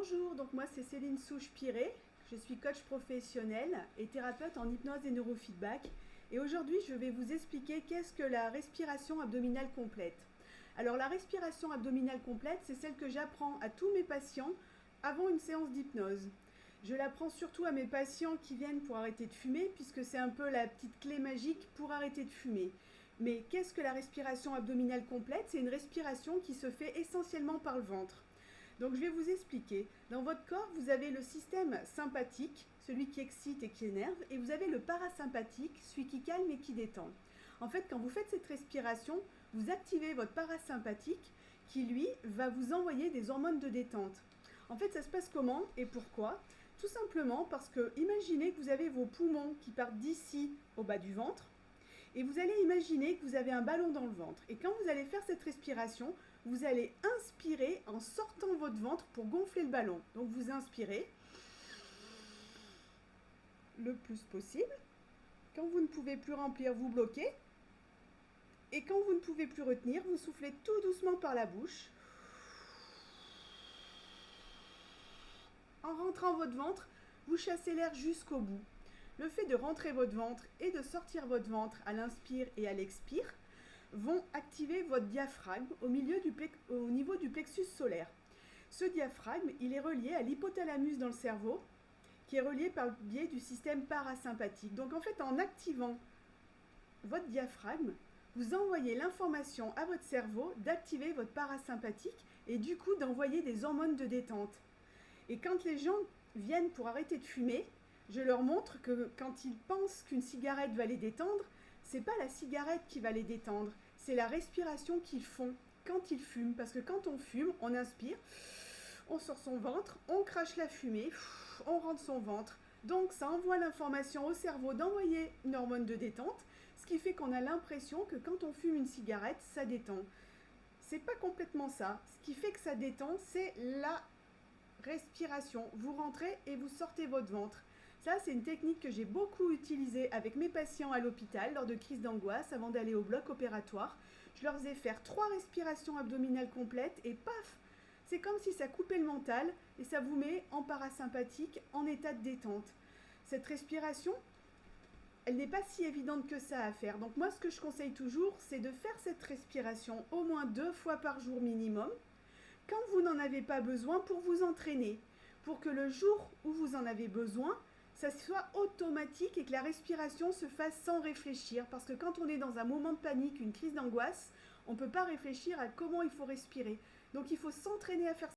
Bonjour, donc moi c'est Céline Souche-Piré, je suis coach professionnel et thérapeute en hypnose et neurofeedback et aujourd'hui je vais vous expliquer qu'est-ce que la respiration abdominale complète. Alors la respiration abdominale complète, c'est celle que j'apprends à tous mes patients avant une séance d'hypnose. Je l'apprends surtout à mes patients qui viennent pour arrêter de fumer puisque c'est un peu la petite clé magique pour arrêter de fumer. Mais qu'est-ce que la respiration abdominale complète? C'est une respiration qui se fait essentiellement par le ventre. Donc je vais vous expliquer. Dans votre corps, vous avez le système sympathique, celui qui excite et qui énerve, et vous avez le parasympathique, celui qui calme et qui détend. En fait, quand vous faites cette respiration, vous activez votre parasympathique qui, lui, va vous envoyer des hormones de détente. En fait, ça se passe comment et pourquoi? Tout simplement parce que imaginez que vous avez vos poumons qui partent d'ici au bas du ventre, et vous allez imaginer que vous avez un ballon dans le ventre. Et quand vous allez faire cette respiration, vous allez inspirer en sortant votre ventre pour gonfler le ballon. Donc vous inspirez le plus possible. Quand vous ne pouvez plus remplir, vous bloquez. Et quand vous ne pouvez plus retenir, vous soufflez tout doucement par la bouche. En rentrant votre ventre, vous chassez l'air jusqu'au bout. Le fait de rentrer votre ventre et de sortir votre ventre à l'inspire et à l'expire vont activer votre diaphragme au niveau du plexus solaire. Ce diaphragme, il est relié à l'hypothalamus dans le cerveau, qui est relié par le biais du système parasympathique. Donc en fait, en activant votre diaphragme, vous envoyez l'information à votre cerveau d'activer votre parasympathique et du coup d'envoyer des hormones de détente. Et quand les gens viennent pour arrêter de fumer, je leur montre que quand ils pensent qu'une cigarette va les détendre, c'est pas la cigarette qui va les détendre, c'est la respiration qu'ils font quand ils fument. Parce que quand on fume, on inspire, on sort son ventre, on crache la fumée, on rentre son ventre. Donc ça envoie l'information au cerveau d'envoyer une hormone de détente, ce qui fait qu'on a l'impression que quand on fume une cigarette, ça détend. C'est pas complètement ça. Ce qui fait que ça détend, c'est la respiration. Vous rentrez et vous sortez votre ventre. Ça, c'est une technique que j'ai beaucoup utilisée avec mes patients à l'hôpital lors de crises d'angoisse avant d'aller au bloc opératoire. Je leur faisais faire 3 respirations abdominales complètes et paf, c'est comme si ça coupait le mental et ça vous met en parasympathique, en état de détente. Cette respiration, elle n'est pas si évidente que ça à faire. Donc moi, ce que je conseille toujours, c'est de faire cette respiration au moins 2 fois par jour minimum, quand vous n'en avez pas besoin, pour vous entraîner, pour que le jour où vous en avez besoin, ça soit automatique et que la respiration se fasse sans réfléchir. Parce que quand on est dans un moment de panique, une crise d'angoisse, on ne peut pas réfléchir à comment il faut respirer. Donc il faut s'entraîner à faire ça.